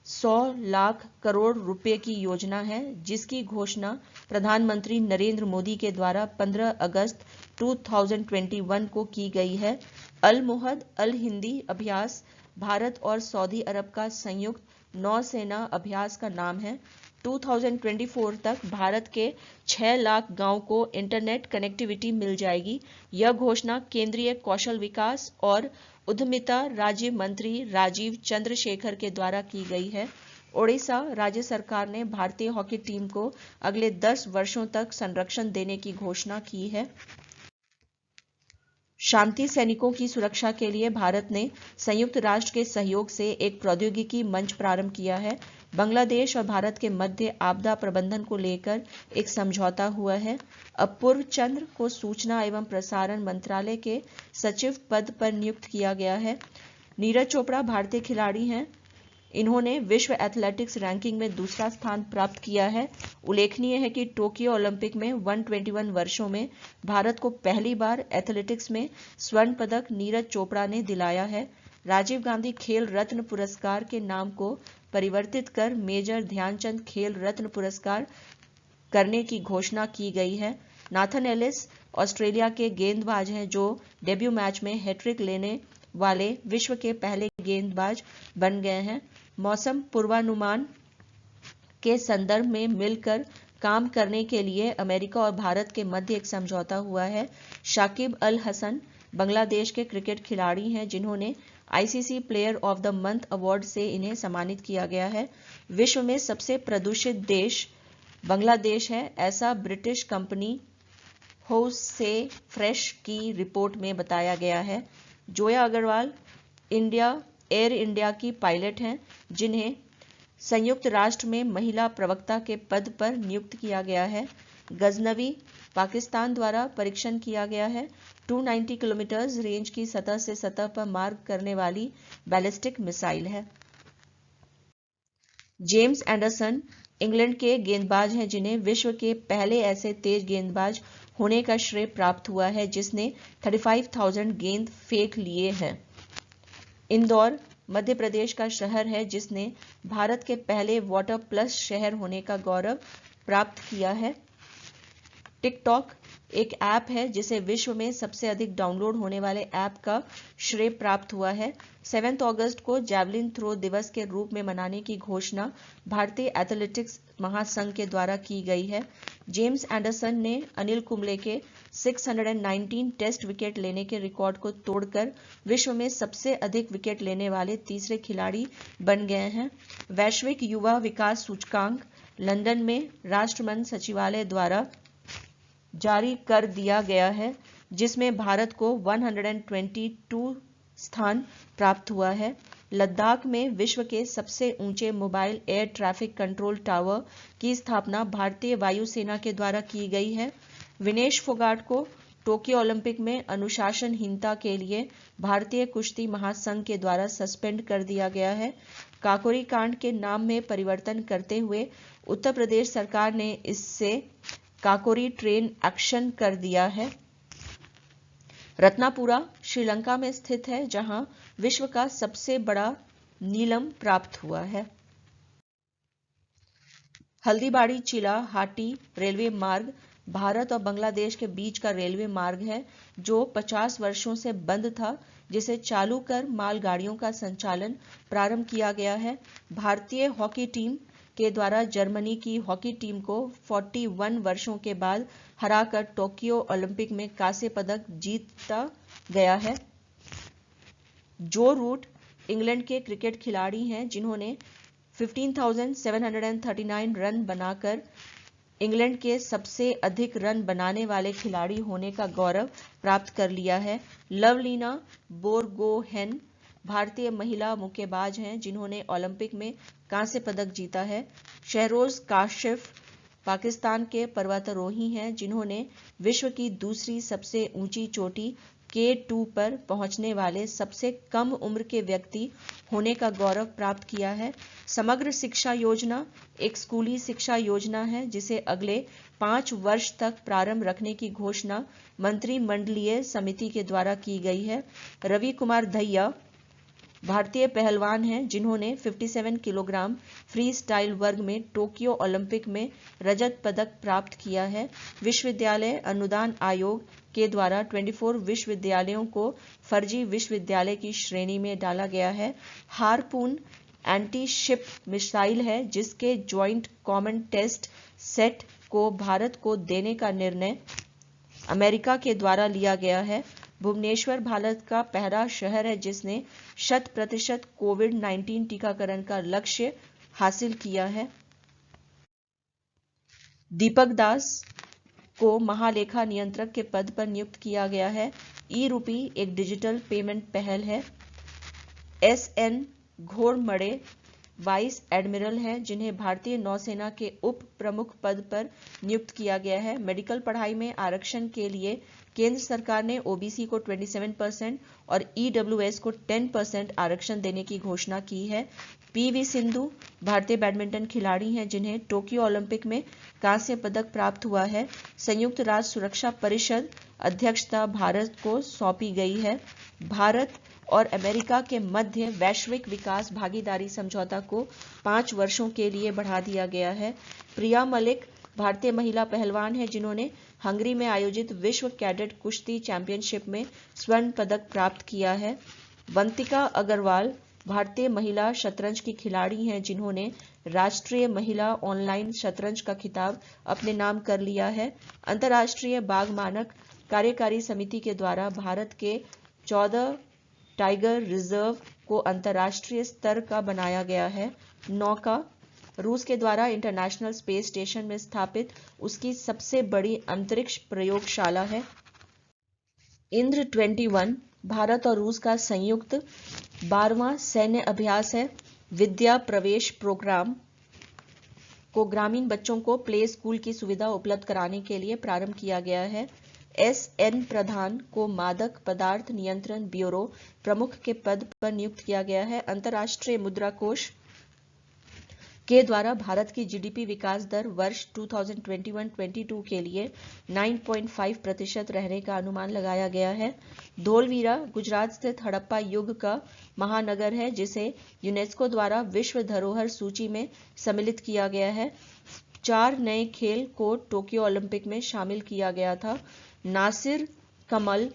100 लाख करोड़ रुपए की योजना है जिसकी घोषणा प्रधानमंत्री नरेंद्र मोदी के द्वारा 15 अगस्त 2021 को की गई है। अल मुहद अल हिंदी अभ्यास भारत और सऊदी अरब का संयुक्त नौसेना अभ्यास का नाम है। 2024 तक भारत के 6 लाख गांव को इंटरनेट कनेक्टिविटी मिल जाएगी। यह घोषणा केंद्रीय कौशल विकास और उद्यमिता राज्य मंत्री राजीव चंद्रशेखर के द्वारा की गई है। ओडिशा राज्य सरकार ने भारतीय हॉकी टीम को अगले 10 वर्षों तक संरक्षण देने की घोषणा की है। शांति सैनिकों की सुरक्षा के लिए भारत ने संयुक्त राष्ट्र के सहयोग से एक प्रौद्योगिकी मंच प्रारंभ किया है। बांग्लादेश और भारत के मध्य आपदा प्रबंधन को लेकर एक समझौता हुआ है। अपूर्व चंद्र को सूचना एवं प्रसारण मंत्रालय के सचिव पद पर नियुक्त किया गया है। नीरज चोपड़ा भारतीय खिलाड़ी हैं। इन्होंने विश्व एथलेटिक्स रैंकिंग में दूसरा स्थान प्राप्त किया है। उल्लेखनीय है कि टोक्यो ओलंपिक में 121 वर्षों में भारत को पहली बार एथलेटिक्स में स्वर्ण पदक नीरज चोपड़ा ने दिलाया है। राजीव गांधी खेल रत्न पुरस्कार के नाम को परिवर्तित कर मेजर ध्यानचंद खेल रत्न पुरस्कार करने की घोषणा की गई है। नाथन एलिस ऑस्ट्रेलिया के गेंदबाज हैं जो डेब्यू मैच में हैट्रिक लेने वाले विश्व के पहले गेंदबाज बन गए हैं। मौसम पूर्वानुमान के संदर्भ में मिलकर काम करने के लिए अमेरिका और भारत के मध्य एक समझौता हुआ है। शाकिब अल हसन बांग्लादेश के क्रिकेट खिलाड़ी हैं जिन्होंने ICC player of the month award से इन्हें सम्मानित किया गया है। विश्व में सबसे प्रदूषित देश बांग्लादेश है, ऐसा ब्रिटिश कंपनी होसे फ्रेश की रिपोर्ट में बताया गया है। जोया अग्रवाल एयर इंडिया की पायलट हैं जिन्हें संयुक्त राष्ट्र में महिला प्रवक्ता के पद पर नियुक्त किया गया है। गजनवी पाकिस्तान द्वारा परीक्षण किया गया है। 290 किलोमीटर रेंज की सतह से सतह पर मार करने वाली बैलिस्टिक मिसाइल है। जेम्स एंडरसन इंग्लैंड के गेंदबाज हैं जिन्हें विश्व के पहले ऐसे तेज गेंदबाज होने का श्रेय प्राप्त हुआ है जिसने 35,000 गेंद फेंक लिए हैं। इंदौर मध्य प्रदेश का शहर है जिसने भारत के पहले वाटर प्लस शहर होने का गौरव प्राप्त किया है। टिकटॉक एक ऐप है जिसे विश्व में सबसे अधिक डाउनलोड होने वाले ऐप का श्रेय प्राप्त हुआ है। 7 अगस्त को जैवलिन थ्रो दिवस के रूप में मनाने की घोषणा भारतीय एथलेटिक्स महासंघ के द्वारा की गई है। जेम्स एंडरसन ने अनिल कुंबले के 619 टेस्ट विकेट लेने के रिकॉर्ड को तोड़कर विश्व में सबसे अधिक विकेट लेने वाले तीसरे खिलाड़ी बन गए हैं। वैश्विक युवा विकास सूचकांक लंदन में राष्ट्रमंच सचिवालय द्वारा जारी कर दिया गया है जिसमें भारत को 122 स्थान प्राप्त हुआ है। लद्दाख में विश्व के सबसे ऊंचे mobile air traffic control tower की स्थापना भारतीय वायुसेना के द्वारा की गई है। विनेश फोगाट को टोक्यो ओलंपिक में अनुशासनहीनता के लिए भारतीय कुश्ती महासंघ के द्वारा सस्पेंड कर दिया गया है। काकोरी कांड के नाम में परिवर्तन करते हुए उत्तर प्रदेश सरकार ने इससे काकोरी ट्रेन एक्शन कर दिया है। रत्नापुरा श्रीलंका में स्थित है जहां विश्व का सबसे बड़ा नीलम प्राप्त हुआ है। हल्दीबाड़ी चिला हाटी रेलवे मार्ग भारत और बांग्लादेश के बीच का रेलवे मार्ग है जो 50 वर्षों से बंद था, जिसे चालू कर मालगाड़ियों का संचालन प्रारंभ किया गया है। भारतीय हॉकी टीम के द्वारा जर्मनी की हॉकी टीम को 41 वर्षों के बाद हराकर टोक्यो ओलंपिक में कांस्य पदक जीता गया है। जो रूट इंग्लैंड के क्रिकेट खिलाड़ी हैं जिन्होंने 15,739 रन बनाकर इंग्लैंड के सबसे अधिक रन बनाने वाले खिलाड़ी होने का गौरव प्राप्त कर लिया है। लवलीना बोरगोहेन भारतीय महिला मुक्केबाज हैं जिन्होंने ओलंपिक में कांस्य पदक जीता है। शहरोज काशिफ पाकिस्तान के पर्वतारोही हैं जिन्होंने विश्व की दूसरी सबसे ऊंची चोटी K2 पर पहुंचने वाले सबसे कम उम्र के व्यक्ति होने का गौरव प्राप्त किया है। समग्र शिक्षा योजना एक स्कूली शिक्षा योजना है जिसे अगले 5 वर्ष तक प्रारंभ रखने की घोषणा मंत्रिमंडलीय समिति के द्वारा की गई है। रवि कुमार दहिया भारतीय पहलवान हैं जिन्होंने 57 किलोग्राम फ्री स्टाइल वर्ग में टोक्यो ओलंपिक में रजत पदक प्राप्त किया है। विश्वविद्यालय अनुदान आयोग के द्वारा 24 विश्वविद्यालयों को फर्जी विश्वविद्यालय की श्रेणी में डाला गया है। हारपून एंटी शिप मिसाइल है जिसके ज्वाइंट कॉमन टेस्ट सेट को भारत को देने का निर्णय अमेरिका के द्वारा लिया गया है। भुवनेश्वर भारत का पहला शहर है जिसने 100% कोविड-19 टीकाकरण का लक्ष्य हासिल किया है। दीपक दास को महालेखा नियंत्रक के पद पर नियुक्त किया गया है। ई-रूपी एक डिजिटल पेमेंट पहल है। एस.एन. घोड़मड़े वाइस एडमिरल हैं जिन्हें भारतीय नौसेना के उप प्रमुख पद पर नियुक्त किया गया है। मेडिकल पढ़ाई में आरक्षण के लिए केंद्र सरकार ने ओबीसी को 27% और ईडब्ल्यूएस को 10% आरक्षण देने की घोषणा की है। पीवी सिंधु भारतीय बैडमिंटन खिलाड़ी हैं जिन्हें टोक्यो ओलंपिक में कांस्य पदक प्राप्त हुआ है। संयुक्त राष्ट्र सुरक्षा परिषद अध्यक्षता भारत को सौंपी गई है। भारत और अमेरिका के मध्य वैश्विक विकास भागीदारी समझौता को 5 वर्षों के लिए बढ़ा दिया गया है। प्रिया मलिक भारतीय महिला पहलवान हैं जिन्होंने हंगरी में आयोजित विश्व कैडेट कुश्ती चैंपियनशिप में स्वर्ण पदक प्राप्त किया है। वंतिका अग्रवाल भारतीय महिला शतरंज की खिलाड़ी हैं जिन्होंने राष्ट्रीय महिला ऑनलाइन शतरंज का खिताब अपने नाम कर लिया है। अंतर्राष्ट्रीय बाघ मानक कार्यकारी समिति के द्वारा भारत के 14 टाइगर रिजर्व को अंतर्राष्ट्रीय स्तर का बनाया गया है। नौका रूस के द्वारा इंटरनेशनल स्पेस स्टेशन में स्थापित उसकी सबसे बड़ी अंतरिक्ष प्रयोगशाला है। इंद्र 21 भारत और रूस का संयुक्त 12वां सैन्य अभ्यास है। विद्या प्रवेश प्रोग्राम को ग्रामीण बच्चों को प्ले स्कूल की सुविधा उपलब्ध कराने के लिए प्रारंभ किया गया है। एस.एन. प्रधान को मादक पदार्थ नियंत्रण ब्यूरो प्रमुख के पद पर नियुक्त किया गया है। अंतर्राष्ट्रीय मुद्रा कोष के द्वारा भारत की जीडीपी विकास दर वर्ष 2021-22 के लिए 9.5% रहने का अनुमान लगाया गया है। धोलवीरा गुजरात स्थित हड़प्पा युग का महानगर है जिसे यूनेस्को द्वारा विश्व धरोहर सूची में सम्मिलित किया गया है। 4 नए खेल को टोक्यो ओलंपिक में शामिल किया गया था। नासिर कमल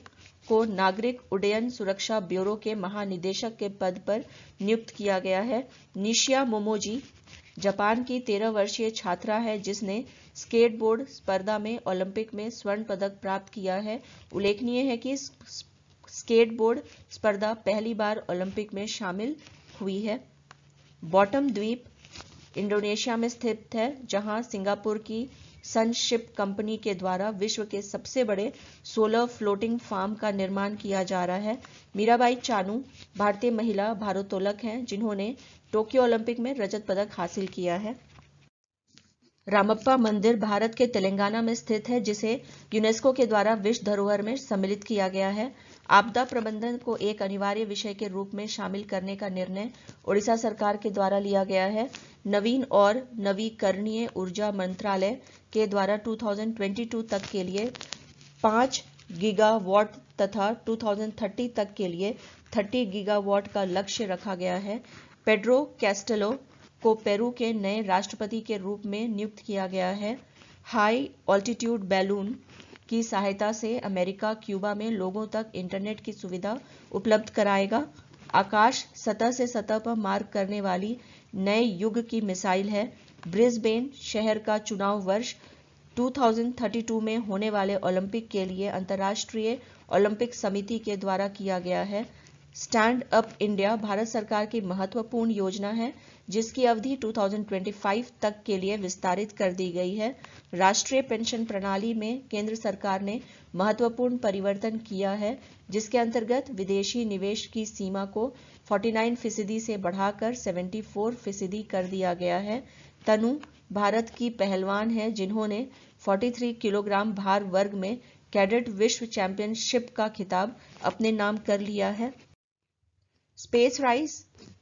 को नागरिक उड्डयन सुरक्षा ब्यूरो के महानिदेशक के पद पर नियुक्त किया गया है। निशिया मोमोजी जापान की 13 वर्षीय छात्रा है जिसने स्केटबोर्ड स्पर्धा में ओलंपिक में स्वर्ण पदक प्राप्त किया है। उल्लेखनीय है कि स्केटबोर्ड स्पर्धा पहली ओलंपिक ओलंपिक में शामिल हुई है। बॉटम द्वीप इंडोनेशिया में स्थित है जहां सिंगापुर की सनशिप कंपनी के द्वारा विश्व के सबसे बड़े सोलर फ्लोटिंग फार्म का निर्माण किया जा रहा है। मीराबाई चानू भारतीय महिला भारोत्तोलक हैं जिन्होंने टोक्यो ओलंपिक में रजत पदक हासिल किया है। रामप्पा मंदिर भारत के तेलंगाना में स्थित है जिसे यूनेस्को के द्वारा विश्व धरोहर में सम्मिलित किया गया है। आपदा प्रबंधन को एक अनिवार्य विषय के रूप में शामिल करने का निर्णय ओडिशा सरकार के द्वारा लिया गया है। नवीन और नवीकरणीय ऊर्जा मंत्रालय के द्वारा 2022 तक के लिए 5 गीगावाट तथा 2030 तक के लिए 30 गीगावाट का लक्ष्य रखा गया है। पेड्रो कैस्टेलो को पेरू के नए राष्ट्रपति के रूप में नियुक्त किया गया है। हाई ऑल्टीट्यूड बैलून की सहायता से अमेरिका क्यूबा में लोगों तक इंटरनेट की सुविधा उपलब्ध कराएगा। आकाश सतह से सतह पर मार्ग करने वाली नए युग की मिसाइल है। ब्रिस्बेन शहर का चुनाव वर्ष 2032 में होने वाले ओलंपिक के लिए अंतर्राष्ट्रीय ओलंपिक समिति के द्वारा किया गया है। स्टैंड अप इंडिया भारत सरकार की महत्वपूर्ण योजना है जिसकी अवधि 2025 तक के लिए विस्तारित कर दी गई है। राष्ट्रीय पेंशन प्रणाली में केंद्र सरकार ने महत्वपूर्ण परिवर्तन किया है जिसके अंतर्गत विदेशी निवेश की सीमा को 49% से बढ़ाकर 74% कर दिया गया है। तनु भारत की पहलवान है जिन्होंने 43 किलोग्राम भार वर्ग में कैडेट विश्व चैंपियनशिप का खिताब अपने नाम कर लिया है। स्पेस राइस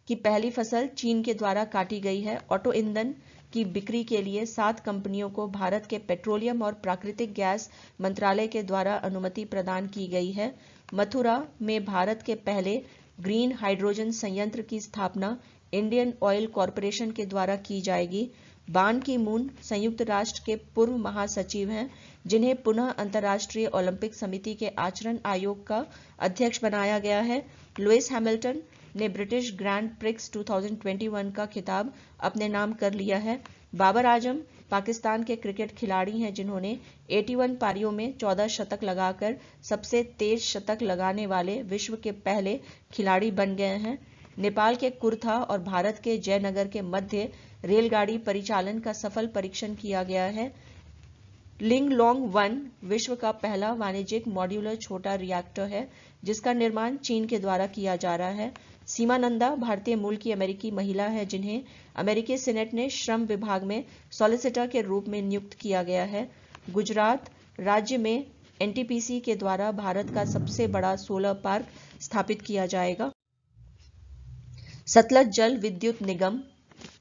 की पहली फसल चीन के द्वारा काटी गई है। ऑटो ईंधन की बिक्री के लिए 7 कंपनियों को भारत के पेट्रोलियम और प्राकृतिक गैस मंत्रालय के द्वारा अनुमति प्रदान की गई है। मथुरा में भारत के पहले ग्रीन हाइड्रोजन संयंत्र की स्थापना इंडियन ऑयल कॉरपोरेशन के द्वारा की जाएगी। बान की मून संयुक्त राष्ट्र के पूर्व महासचिव हैं जिन्हें पुनः अंतर्राष्ट्रीय ओलंपिक समिति के आचरण आयोग का अध्यक्ष बनाया गया है। लुइस हैमिल्टन ने ब्रिटिश ग्रैंड प्रिक्स 2021 का खिताब अपने नाम कर लिया है। बाबर आजम पाकिस्तान के क्रिकेट खिलाड़ी हैं जिन्होंने 81 पारियों में 14 शतक लगाकर सबसे तेज शतक लगाने वाले विश्व के पहले खिलाड़ी बन गए हैं। नेपाल के कुर्था और भारत के जयनगर के मध्य रेलगाड़ी परिचालन का सफल परीक्षण किया गया है। लिंगलोंग 1 विश्व का पहला वाणिज्यिक मॉड्यूलर छोटा रिएक्टर है जिसका निर्माण चीन के द्वारा किया जा रहा है। सीमा नंदा भारतीय मूल की अमेरिकी महिला है जिन्हें अमेरिकी सीनेट ने श्रम विभाग में सॉलिसिटर के रूप में नियुक्त किया गया है। गुजरात राज्य में एनटीपीसी के द्वारा भारत का सबसे बड़ा सोलर पार्क स्थापित किया जाएगा। सतलज जल विद्युत निगम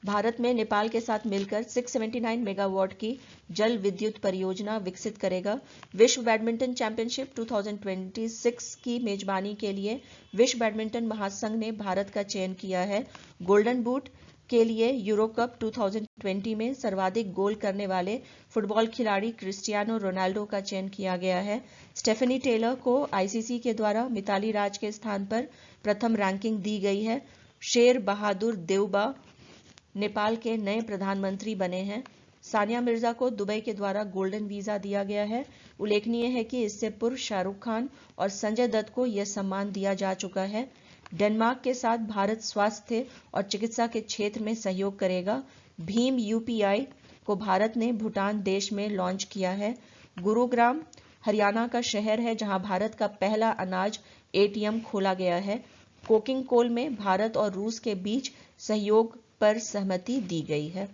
भारत में नेपाल के साथ मिलकर 679 मेगावाट की जल विद्युत परियोजना विकसित करेगा। विश्व बैडमिंटन चैंपियनशिप 2026 की मेजबानी के लिए विश्व बैडमिंटन महासंघ ने भारत का चयन किया है। गोल्डन बूट के लिए यूरो कप 2020 में सर्वाधिक गोल करने वाले फुटबॉल खिलाड़ी क्रिस्टियानो रोनाल्डो का चयन किया गया है। स्टेफनी टेलर को आईसीसी के द्वारा मिताली राज के स्थान पर प्रथम रैंकिंग दी गई है। शेर बहादुर देउबा नेपाल के नए प्रधानमंत्री बने हैं। सानिया मिर्जा को दुबई के द्वारा गोल्डन वीजा दिया गया है। उल्लेखनीय है कि इससे पूर्व शाहरुख खान और संजय दत्त को यह सम्मान दिया जा चुका है। डेनमार्क के साथ भारत स्वास्थ्य और चिकित्सा के क्षेत्र में सहयोग करेगा। भीम यूपीआई को भारत ने भूटान देश में लॉन्च किया है। गुरुग्राम हरियाणा का शहर है जहां भारत का पहला अनाज एटीएम खोला गया है। कोकिंग कोल में भारत और रूस के बीच सहयोग पर सहमति दी गई है।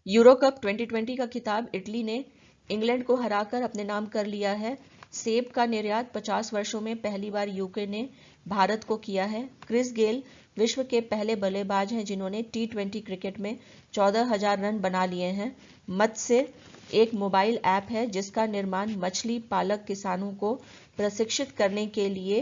यूरो कप 2020 का खिताब इटली ने इंग्लैंड को हराकर अपने नाम कर लिया है। सेब का निर्यात 50 वर्षों में पहली बार यूके ने भारत को किया है। क्रिस गेल विश्व के पहले बल्लेबाज हैं जिन्होंने टी20 क्रिकेट में 14,000 रन बना लिए हैं। मत्स्य एक मोबाइल ऐप है जिसका निर्माण मछली पालक किसानों को प्रशिक्षित करने के लिए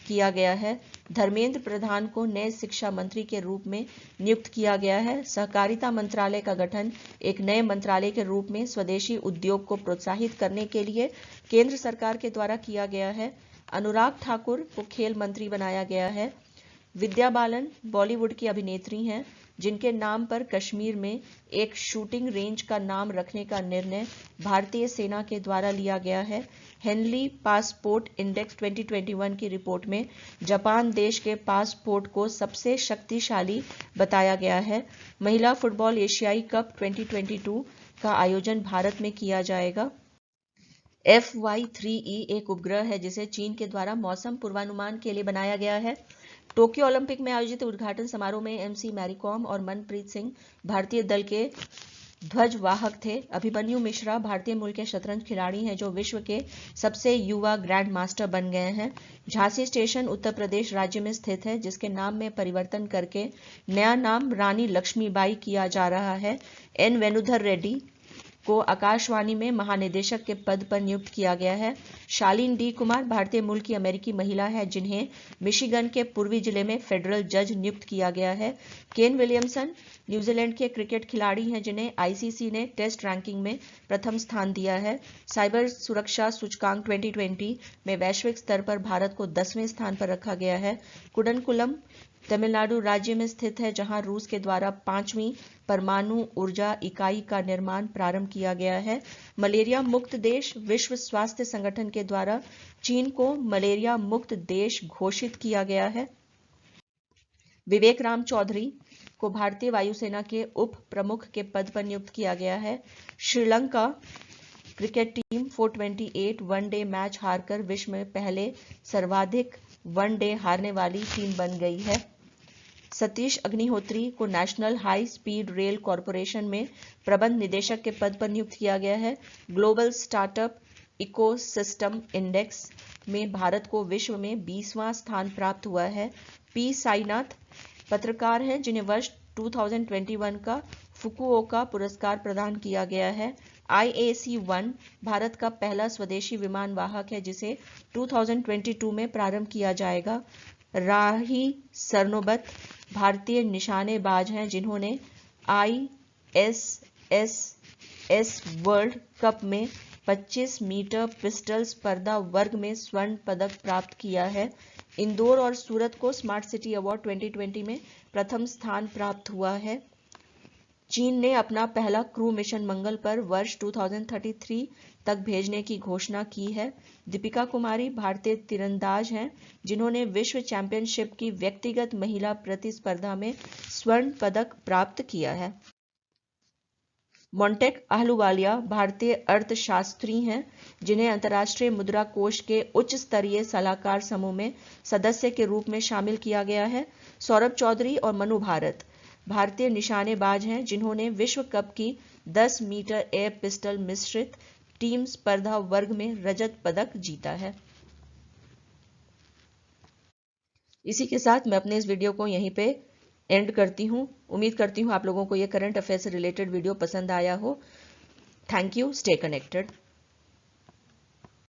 किया गया है। धर्मेंद्र प्रधान को नए शिक्षा मंत्री के रूप में नियुक्त किया गया है। सहकारिता मंत्रालय का गठन एक नए मंत्रालय के रूप में स्वदेशी उद्योग को प्रोत्साहित करने के लिए केंद्र सरकार के द्वारा किया गया है। अनुराग ठाकुर को खेल मंत्री बनाया गया है। विद्या बालन बॉलीवुड की अभिनेत्री हैं जिनके नाम पर कश्मीर में एक शूटिंग रेंज का नाम रखने का निर्णय भारतीय सेना के द्वारा लिया गया है। हेनली पासपोर्ट इंडेक्स 2021 की रिपोर्ट में जापान देश के पासपोर्ट को सबसे शक्तिशाली बताया गया है। महिला फुटबॉल एशियाई कप 2022 का आयोजन भारत में किया जाएगा। FY3E एक उपग्रह है जिसे चीन के द्वारा मौसम पूर्वानुमान के लिए बनाया गया है। टोक्यो ओलंपिक में आयोजित उद्घाटन समारोह में MC मैरी कॉम और मनप्रीत सिंह भारतीय दल के ध्वजवाहक थे। अभिमन्यु मिश्रा भारतीय मूल के शतरंज खिलाड़ी हैं जो विश्व के सबसे युवा ग्रैंड मास्टर बन गए हैं। झांसी स्टेशन उत्तर प्रदेश राज्य में स्थित है जिसके नाम में परिवर्तन करके नया नाम रानी लक्ष्मीबाई किया जा रहा है। N वेणुधर रेड्डी को आकाशवाणी में महानिदेशक के पद पर नियुक्त किया गया है। शालीन डी कुमार भारतीय मूल की अमेरिकी महिला है जिन्हें मिशिगन के पूर्वी जिले में फेडरल जज नियुक्त किया गया है। केन विलियमसन न्यूजीलैंड के क्रिकेट खिलाड़ी हैं जिन्हें आईसीसी ने टेस्ट रैंकिंग में प्रथम स्थान दिया है। साइबर सुरक्षा सूचकांक 2020 में वैश्विक स्तर पर भारत को 10वें स्थान पर रखा गया है। कुडनकुलम तमिलनाडु राज्य में स्थित है जहां रूस के द्वारा 5वीं परमाणु ऊर्जा इकाई का निर्माण प्रारंभ किया गया है। मलेरिया मुक्त देश विश्व स्वास्थ्य संगठन के द्वारा चीन को मलेरिया मुक्त देश घोषित किया गया है। विवेक राम चौधरी को भारतीय वायुसेना के उप प्रमुख के पद पर नियुक्त किया गया है। Sri Lanka cricket team 428 one day match हारकर विश्व में पहले सर्वाधिक वनडे हारने वाली टीम बन गई है। सतीश अग्निहोत्री को national high speed rail corporation में प्रबंध निदेशक के पद पर नियुक्त किया गया है। ग्लोबल स्टार्टअप इकोसिस्टम इंडेक्स में भारत को विश्व में 20वां स्थान प्राप्त हुआ है। पी साईनाथ पत्रकार हैं जिन्हें वर्ष 2021 का फुकुओका पुरस्कार प्रदान किया गया है। IAC-1 भारत का पहला स्वदेशी विमान वाहक है जिसे 2022 में प्रारंभ किया जाएगा। राही सरनोबत भारतीय निशानेबाज हैं जिन्होंने ISSS वर्ल्ड कप में 25 मीटर पिस्टल स्पर्धा वर्ग में स्वर्ण पदक प्राप्त किया है। इंदौर और सूरत को स्मार्ट सिटी अवार्ड 2020 में प्रथम स्थान प्राप्त हुआ है। चीन ने अपना पहला क्रू मिशन मंगल पर वर्ष 2033 तक भेजने की घोषणा की है। दीपिका कुमारी भारतीय तीरंदाज हैं जिन्होंने विश्व चैंपियनशिप की व्यक्तिगत महिला प्रतिस्पर्धा में स्वर्ण पदक प्राप्त किया है। मोंटेक आहलूवालिया भारतीय अर्थशास्त्री हैं जिन्हें अंतर्राष्ट्रीय मुद्रा कोष के उच्च स्तरीय सलाहकार समूह में सदस्य के रूप में शामिल किया गया है। सौरभ चौधरी और मनु भारत भारतीय निशानेबाज हैं जिन्होंने विश्व कप की 10 मीटर एयर पिस्टल मिश्रित टीम स्पर्धा वर्ग में रजत पदक जीता है। इसी के साथ मैं अपने इस वीडियो को यहीं पे एंड करती हूँ। उम्मीद करती हूँ आप लोगों को ये करंट अफेयर से रिलेटेड वीडियो पसंद आया हो। Thank you. Stay connected.